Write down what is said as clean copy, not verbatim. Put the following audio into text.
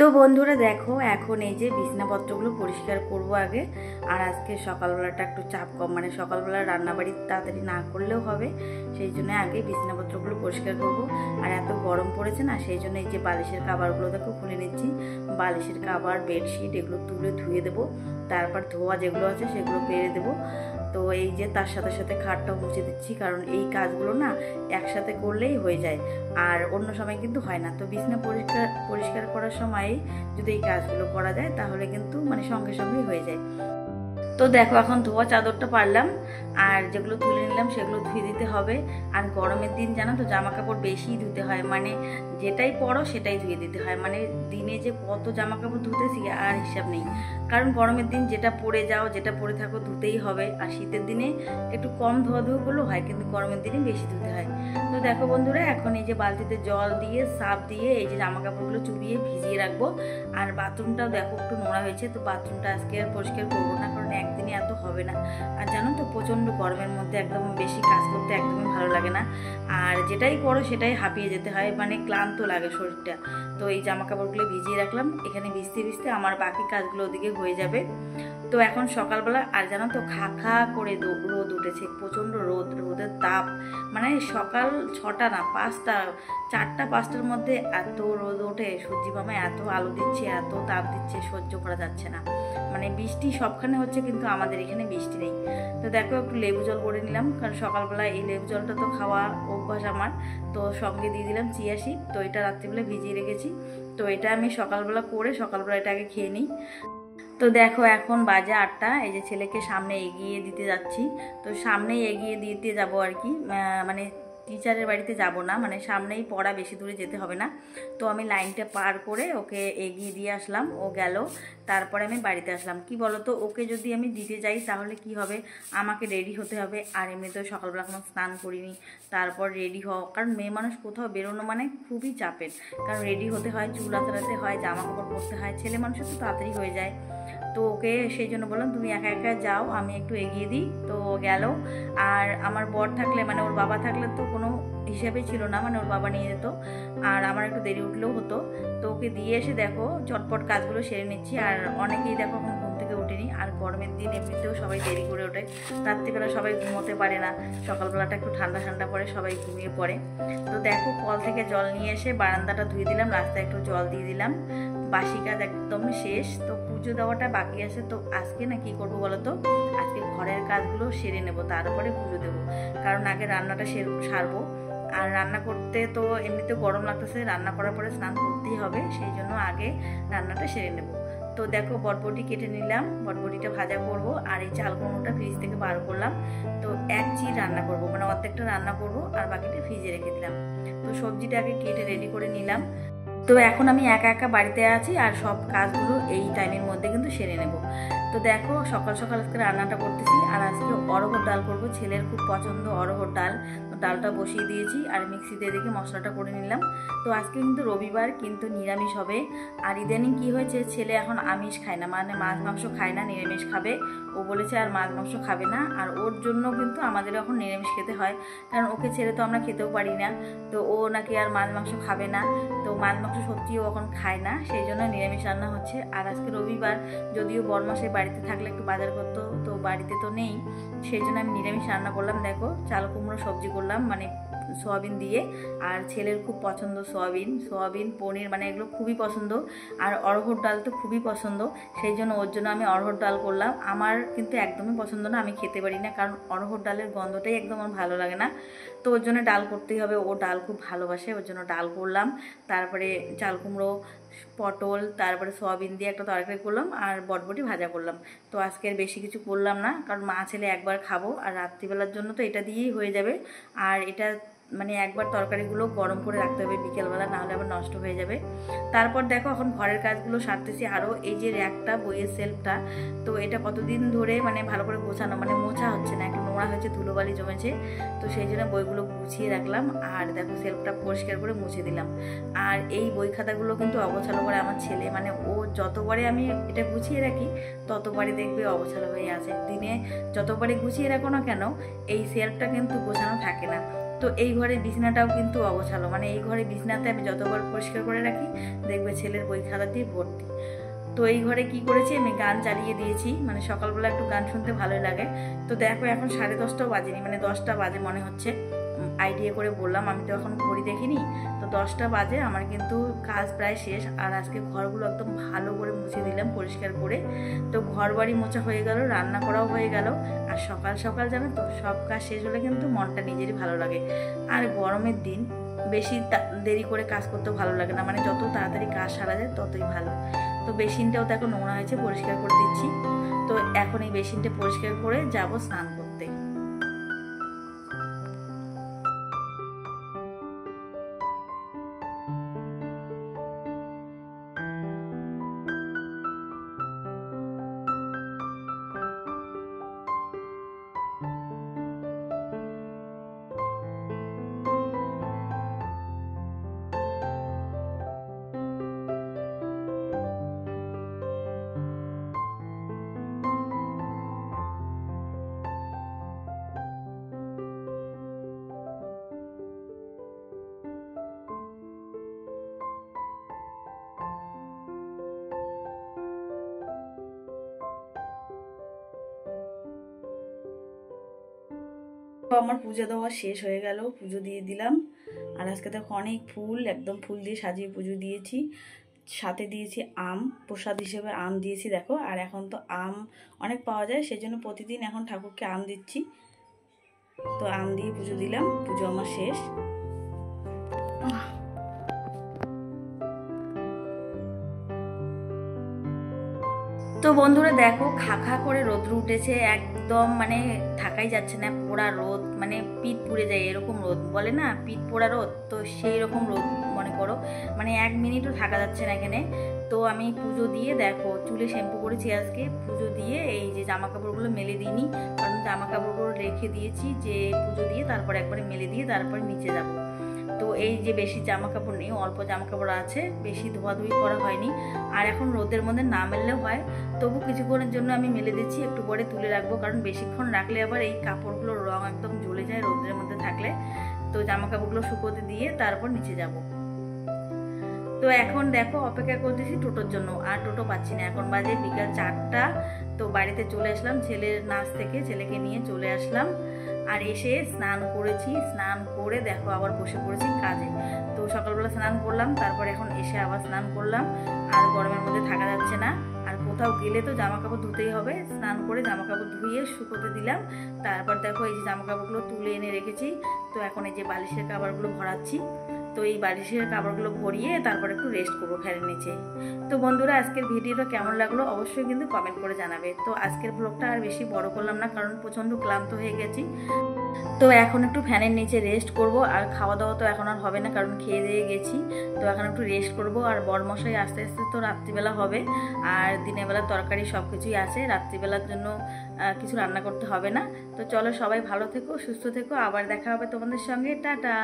তো বন্ধুরা দেখো, এখন এই যে বিছনাপত্রগুলো পরিষ্কার করব আগে। আর আজকে সকালবেলাটা একটু চাপ কম, মানে সকালবেলা রান্নাবাড়ি তাড়াতাড়ি না করলেও হবে, সেই জন্য আগে বিছনাপত্রগুলো পরিষ্কার করব। আর এত গরম পড়েছে না, সেই জন্য এই যে বালিশের কাভারগুলো দেখো খুলে নিচ্ছি। বালিশের কাভার, বেডশিট এগুলো তুলে ধুয়ে দেবো, তারপর ধোয়া যেগুলো আছে সেগুলো পেরে দেবো। তো এই যে তার সাথে সাথে খাটটাও মুছে দিচ্ছি, কারণ এই কাজগুলো না একসাথে করলেই হয়ে যায়, আর অন্য সময় কিন্তু হয় না। তো বিছনা পরিষ্কার করার সময় যদি এই কাজগুলো করা যায় তাহলে কিন্তু মানে সঙ্গে সঙ্গেই হয়ে যায়। তো দেখো, এখন ধোয়া চাদরটা পারলাম, আর যেগুলো তুলে নিলাম সেগুলো ধুয়ে দিতে হবে। আর গরমের দিন জানো তো, জামা কাপড় বেশি ধুতে হয়, মানে যেটাই পরো সেটাই ধুয়ে দিতে হয়। মানে দিনে যে কত জামা কাপড় ধুতেছি আর হিসাব নেই, কারণ গরমের দিন যেটা পরে যাও, যেটা পরে থাকো ধুতেই হবে। আর শীতের দিনে একটু কম ধোয়া করলেও হয়, কিন্তু গরমের দিনে বেশি ধুতে হয়। তো দেখো বন্ধুরা, এখন এই যে বালতিতে জল দিয়ে সার্ফ দিয়ে এই যে জামা কাপড়গুলো চুবিয়ে ভিজিয়ে রাখবো। আর বাথরুমটাও দেখো একটু নোংরা হয়েছে, তো বাথরুমটা আজকে আর পরিষ্কার করবো না, কারণ একদিনে এত হবে না। আর জানো তো, প্রচণ্ড গরমের মধ্যে একদম বেশি কাজ করতে একদমই ভালো লাগে না, আর যেটাই করো সেটাই হাঁপিয়ে যেতে হয়, মানে ক্লান্ত লাগে শরীরটা। তো এই জামা কাপড়গুলো ভিজিয়ে রাখলাম, এখানে ভিজতে ভিজতে আমার বাকি কাজগুলো ওদিকে হয়ে যাবে। তো এখন সকালবেলা, আর জানো তো খা খা করে রোদ উঠেছে, প্রচণ্ড রোদের তাপ, মানে সকাল 6টা না 5টা, 4টা-5টার মধ্যে এত রোদ ওঠে, সূর্যি মামা এত আলো দিচ্ছে, এত তাপ দিচ্ছে, সহ্য করা যাচ্ছে না। মানে বৃষ্টি সবখানে হচ্ছে, কিন্তু আমাদের এখানে বৃষ্টি নেই। তো দেখো, একটু লেবু জল করে নিলাম, কারণ সকালবেলা এই লেবু জলটা তো খাওয়া অভ্যাস আমার। তো সঙ্গে দিয়ে দিলাম চিয়া সিড, তো এটা রাত্রিবেলা ভিজিয়ে রেখেছি। তো এটা আমি সকালবেলা করে সকালবেলা এটা আগে খেয়ে নিই। তো দেখো, এখন বাজে 8টা, এই যে ছেলেকে সামনে এগিয়ে দিতে যাচ্ছি। তো সামনেই এগিয়ে দিতে যাব আর কি, মানে টিচারের বাড়িতে যাব না, মানে সামনেই পড়া, বেশি দূরে যেতে হবে না। তো আমি লাইনটা পার করে ওকে এগিয়ে দিয়ে আসলাম, ও গেল, তারপরে আমি বাড়িতে আসলাম। কি বলতো, ওকে যদি আমি দিতে যাই তাহলে কি হবে, আমাকে রেডি হতে হবে, আর এমনিতেও সকালবেলা কোনো স্নান করিনি, তারপর রেডি হও, কারণ মেয়ে মানুষ কোথাও বেরোনো মানে খুবই চাপের, কারণ রেডি হতে হয়, চুল আঁচড়াতে হয়, জামা কাপড় পরতে হয়, ছেলে মানুষের তো তাড়াতাড়ি হয়ে যায়। তো ওকে সেই জন্য বললাম, তুমি একা একা যাও, আমি একটু এগিয়ে দিই। তো গেল। আর আমার বর থাকলে, মানে ওর বাবা থাকলে তো কোনো হিসাবেই ছিল না, মানে ওর বাবা নিয়ে যেত, আর আমার একটু দেরি উঠলেও হতো। তো ওকে দিয়ে এসে দেখো চটপট কাজগুলো সেরে নিচ্ছি। আর অনেকেই দেখো এখন ঘুম থেকে ওঠেনি, আর গরমের দিন এমনিতেও সবাই দেরি করে ওঠে, রাত্রিবেলা সবাই ঘুমোতে পারে না, সকালবেলাটা একটু ঠান্ডা ঠান্ডা পড়ে, সবাই ঘুমিয়ে পড়ে। তো দেখো, কল থেকে জল নিয়ে এসে বারান্দাটা ধুয়ে দিলাম, রাস্তায় একটু জল দিয়ে দিলাম, বাসি কাজ একদম শেষ। তো পুজো দেওয়াটা বাকি আছে, তো আজকে না কি করবো বলো তো, আজকে ঘরের কাজগুলো সেরে নেবো, তারপরে পুজো দেবো, কারণ আগে রান্নাটা সারবো। আর রান্না করতে তো এমনিতে গরম লাগতেছে, রান্না করার পরে স্নান করতেই হবে, সেই জন্য আগে রান্নাটা সেরে নেবো। তো দেখো, বটবটি কেটে নিলাম, বটবটিটা ভাজা করব, আর এই চাল কুমড়োটা ফ্রিজ থেকে বার করলাম। তো এক চিড় রান্না করব, মানে অর্ধেকটা রান্না করব আর বাকিটা ফ্রিজে রেখে দিলাম। তো সবজিটাকে কেটে রেডি করে নিলাম। তো এখন আমি একা একা বাড়িতে আছি, আর সব কাজগুলো এই টাইমের মধ্যে কিন্তু সেরে নেব। তো দেখো, সকাল সকাল আজকে রান্নাটা করতেছি, আর আজকে অরহর ডাল করব, ছেলের খুব পছন্দ অরহর ডাল। তো ডালটা বসিয়ে দিয়েছি, আর মিক্সিতে দেখে মশলাটা করে নিলাম। তো আজকে কিন্তু রবিবার, কিন্তু নিরামিষ হবে। আর ইদানিং কি হয়েছে, ছেলে এখন আমিষ খায় না, মানে মাছ মাংস খায় না, নিরামিষ খাবে। ও বলেছে আর মাছ মাংস খাবে না, আর ওর জন্য কিন্তু আমাদের এখন নিরামিষ খেতে হয়, কারণ ওকে ছেড়ে তো আমরা খেতেও পারি না। তো ও নাকি আর মাছ মাংস খাবে না, তো মাছ মাংস সত্যিও এখন খায় না, সেই জন্য নিরামিষ রান্না হচ্ছে। আর আজকে রবিবার, যদিও বরমাসের বাড়িতে থাকলে একটু বাজার করতো, তো বাড়িতে তো নেই, সেই জন্য আমি নিরামিষ রান্না করলাম। দেখো, চাল কুমড়ো সবজি করলাম, মানে সোয়াবিন দিয়ে, আর ছেলের খুব পছন্দ সোয়াবিন পনির, মানে এগুলো খুবই পছন্দ। আর অরহর ডাল তো খুবই পছন্দ, সেই জন্য ওর জন্য আমি অরহর ডাল করলাম। আমার কিন্তু একদমই পছন্দ না, আমি খেতে পারি না, কারণ অরহর ডালের গন্ধটাই একদম আমার ভালো লাগে না। তো ওর জন্য ডাল করতেই হবে, ও ডাল খুব ভালোবাসে, ওর জন্য ডাল করলাম। তারপরে চাল কুমড়ো, পটল, তারপরে সোয়াবিন দিয়ে একটা তরকারি করলাম, আর বটবটি ভাজা করলাম। তো আজকের বেশি কিছু করলাম না, কারণ মা ছেলে একবার খাবো, আর রাত্রিবেলার জন্য তো এটা দিয়েই হয়ে যাবে। আর এটা মানে একবার তরকারিগুলো গরম করে রাখতে হবে বিকেলবেলা, নাহলে আবার নষ্ট হয়ে যাবে। তারপর দেখো, এখন ঘরের কাজগুলো সারতেছি। আরও এই যে র্যাকটা, বইয়ের সেলফটা, তো এটা কতদিন ধরে মানে ভালো করে গোছানো, মানে মোছা হচ্ছে না, একটু নোংরা হয়েছে, ধুলোবালি জমেছে, তো সেই জন্য বইগুলো গুছিয়ে রাখলাম। আর দেখো, সেলফটা পরিষ্কার করে মুছে দিলাম। আর এই বই খাতাগুলো কিন্তু অগোছালো করে আমার ছেলে, মানে ও যতবারে আমি এটা গুছিয়ে রাখি ততবারই দেখবে অগোছালো হয়ে আছে। দিনে যতবারে গুছিয়ে রাখো না কেন, এই সেলফটা কিন্তু গোছানো থাকে না। তো এই ঘরের বিছানাটাও কিন্তু অগোছালো, মানে এই ঘরে বিছানাতে আমি যতবার পরিষ্কার করে রাখি দেখবে ছেলের বই খাতা দিয়ে ভর্তি। তো এই ঘরে কি করেছি, আমি গান চালিয়ে দিয়েছি, মানে সকালবেলা একটু গান শুনতে ভালোই লাগে। তো দেখো এখন 10:30টাও বাজেনি, মানে 10টা বাজে মনে হচ্ছে, আইডিয়া করে বললাম, আমি তো এখন ঘড়ি দেখিনি। তো 10টা বাজে, আমার কিন্তু কাজ প্রায় শেষ। আর আজকে ঘরগুলো একদম ভালো করে মুছে দিলাম পরিষ্কার করে। তো ঘর বাড়ি মোছা হয়ে গেল, রান্না করাও হয়ে গেল। আর সকাল সকাল জানো তো সব কাজ শেষ হলে কিন্তু মনটা নিজেরই ভালো লাগে। আর গরমের দিন বেশি দেরি করে কাজ করতে ভালো লাগে না, মানে যত তাড়াতাড়ি কাজ সারা যায় ততই ভালো। তো বেসিনটাও তো এখন নোংরা হয়েছে, পরিষ্কার করে দিচ্ছি। তো এখন এই বেসিনটা পরিষ্কার করে যাব স্নান করতে। তো আমার পুজো দেওয়া শেষ হয়ে গেল, পুজো দিয়ে দিলাম। আর আজকে দেখো অনেক ফুল, একদম ফুল দিয়ে সাজিয়ে পুজো দিয়েছি। সাথে দিয়েছি আম, প্রসাদ হিসেবে আম দিয়েছি দেখো। আর এখন তো আম অনেক পাওয়া যায়, সেই জন্য প্রতিদিন এখন ঠাকুরকে আম দিচ্ছি। তো আম দিয়ে পুজো দিলাম, পুজো আমার শেষ। তো বন্ধুরা দেখো খা খা করে রোদ্র উঠেছে, একদম মানে থাকাই যাচ্ছে না, পোড়া রোদ, মানে পিঠ পুড়ে যায় এরকম রোদ, বলে না পিঠ পোড়া রোদ, তো সেই রকম রোদ মনে করো, মানে 1 মিনিটও থাকা যাচ্ছে না এখানে। তো আমি পুজো দিয়ে দেখো চুলে শ্যাম্পু করেছি আজকে, পুজো দিয়ে এই যে জামা কাপড়গুলো মেলে দিইনি, কারণ জামা কাপড়গুলো রেখে দিয়েছি যে পুজো দিয়ে তারপর একবারে মেলে দিয়ে তারপরে নিচে যাব। তো এই যে বেশি জামা কাপড় নেই, অল্প জামা কাপড় আছে, বেশি ধোয়াধুয়ি করা হয়নি। আর এখন রোদের মধ্যে না মেললেও হয়, তবু কিছুক্ষণের জন্য আমি মেলে দিচ্ছি, একটু পরে তুলে রাখবো, কারণ বেশিক্ষণ রাখলে আবার এই কাপড়গুলোর রং একদম জ্বলে যায় রোদের মধ্যে থাকলে। তো জামা কাপড়গুলো শুকোতে দিয়ে তারপর নিচে যাব। তো এখন দেখো অপেক্ষা করতেছি টোটোর জন্য, আর টোটো পাচ্ছি না, এখন বাজে বিকাল 4টা। তো বাড়িতে চলে আসলাম ছেলের নাচ থেকে, ছেলেকে নিয়ে চলে আসলাম। আর এসে স্নান করেছি, স্নান করে দেখো আবার বসে পড়েছি কাজে। তো সকালবেলা স্নান করলাম, তারপর এখন এসে আবার স্নান করলাম। আর গরমের মধ্যে থাকা যাচ্ছে না, আর কোথাও গেলে তো জামা কাপড় ধুতেই হবে। স্নান করে জামা কাপড় ধুয়ে শুকোতে দিলাম। তারপর দেখো এই যে জামা কাপড়গুলো তুলে এনে রেখেছি। তো এখন এই যে বালিশের কাপড়গুলো ভরাচ্ছি। তো এই বালিশের কাপড়গুলো ভরিয়ে তারপর একটু রেস্ট করবো ফ্যানের নিচে। তো বন্ধুরা আজকের ভিডিওটা কেমন লাগলো অবশ্যই কিন্তু কমেন্ট করে জানাবে। তো আজকের ব্লগটা আর বেশি বড় করলাম না, কারণ প্রচণ্ড ক্লান্ত হয়ে গেছি। তো এখন একটু ফ্যানের নিচে রেস্ট করব, আর খাওয়া দাওয়া তো এখন আর হবে না, কারণ খেয়ে দিয়ে গেছি। তো এখন একটু রেস্ট করব। আর বরমশাই আস্তে আস্তে তো রাত্রিবেলা হবে, আর দিনের বেলা তরকারি সব কিছুই আছে, রাত্রিবেলার জন্য কিছু রান্না করতে হবে না। তো চলো সবাই ভালো থেকো, সুস্থ থেকো, আবার দেখা হবে তোমাদের সঙ্গে, টাটা।